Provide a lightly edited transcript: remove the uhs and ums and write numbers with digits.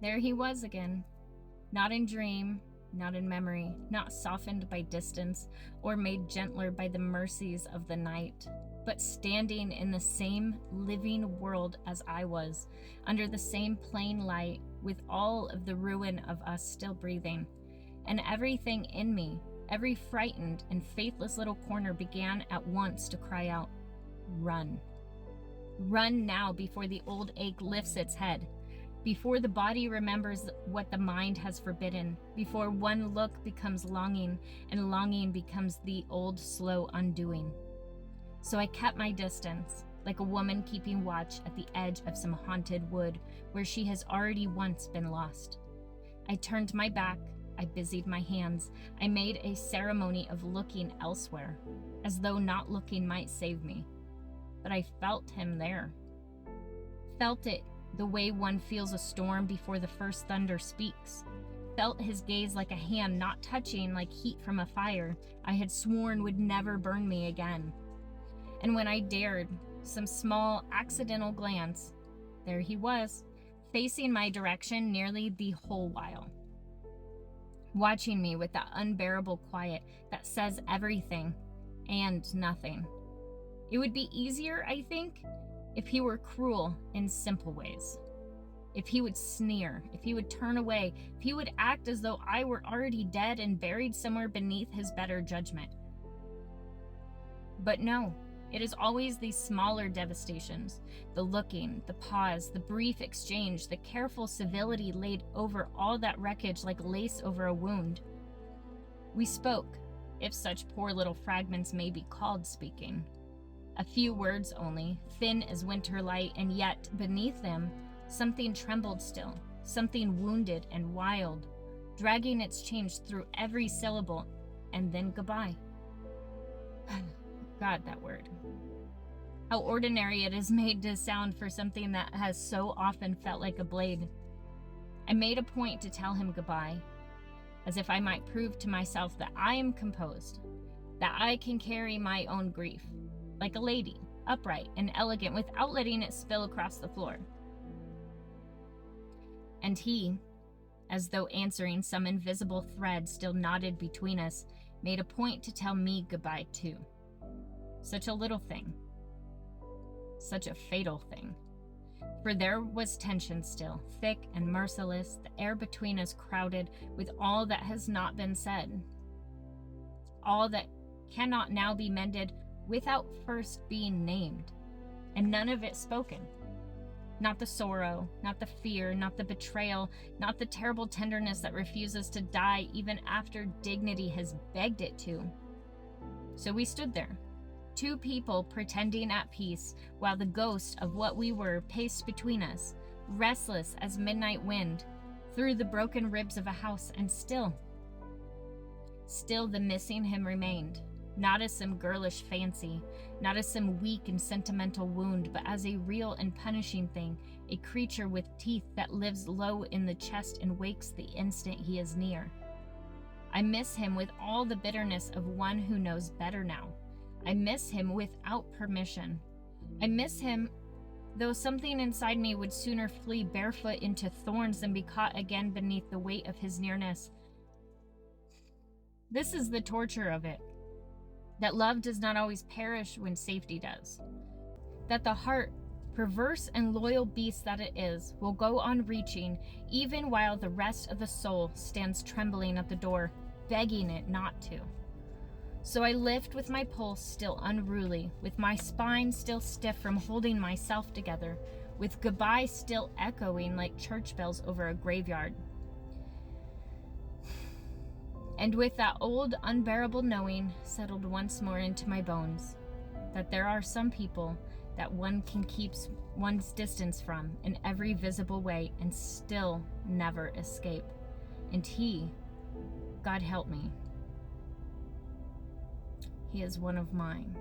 There he was again, not in dream, not in memory, not softened by distance or made gentler by the mercies of the night, but standing in the same living world as I was, under the same plain light, with all of the ruin of us still breathing. And everything in me, every frightened and faithless little corner began at once to cry out, "Run. Run now before the old ache lifts its head, before the body remembers what the mind has forbidden, before one look becomes longing and longing becomes the old slow undoing." So I kept my distance, like a woman keeping watch at the edge of some haunted wood where she has already once been lost. I turned my back, I busied my hands, I made a ceremony of looking elsewhere, as though not looking might save me. But I felt him there. Felt it the way one feels a storm before the first thunder speaks. Felt his gaze like a hand not touching, like heat from a fire I had sworn would never burn me again. And when I dared some small accidental glance, there he was, facing my direction nearly the whole while, watching me with that unbearable quiet that says everything and nothing. It would be easier, I think, if he were cruel in simple ways. If he would sneer, if he would turn away, if he would act as though I were already dead and buried somewhere beneath his better judgment. But no, it is always these smaller devastations, the looking, the pause, the brief exchange, the careful civility laid over all that wreckage like lace over a wound. We spoke, if such poor little fragments may be called speaking. A few words only, thin as winter light, and yet, beneath them, something trembled still, something wounded and wild, dragging its change through every syllable, and then goodbye. God, that word. How ordinary it is made to sound for something that has so often felt like a blade. I made a point to tell him goodbye, as if I might prove to myself that I am composed, that I can carry my own grief, like a lady, upright and elegant, without letting it spill across the floor. And he, as though answering some invisible thread still knotted between us, made a point to tell me goodbye too. Such a little thing. Such a fatal thing. For there was tension still, thick and merciless, the air between us crowded with all that has not been said. All that cannot now be mended without first being named, and none of it spoken. Not the sorrow, not the fear, not the betrayal, not the terrible tenderness that refuses to die even after dignity has begged it to. So we stood there, two people pretending at peace, while the ghost of what we were paced between us, restless as midnight wind, through the broken ribs of a house, and still the missing him remained, not as some girlish fancy, not as some weak and sentimental wound, but as a real and punishing thing, a creature with teeth that lives low in the chest and wakes the instant he is near. I miss him with all the bitterness of one who knows better now. I miss him without permission. I miss him, though something inside me would sooner flee barefoot into thorns than be caught again beneath the weight of his nearness. This is the torture of it, that love does not always perish when safety does. That the heart, perverse and loyal beast that it is, will go on reaching, even while the rest of the soul stands trembling at the door, begging it not to. So I lift with my pulse still unruly, with my spine still stiff from holding myself together, with goodbye still echoing like church bells over a graveyard. And with that old unbearable knowing settled once more into my bones, that there are some people that one can keep one's distance from in every visible way and still never escape. And he, God help me, he is one of mine.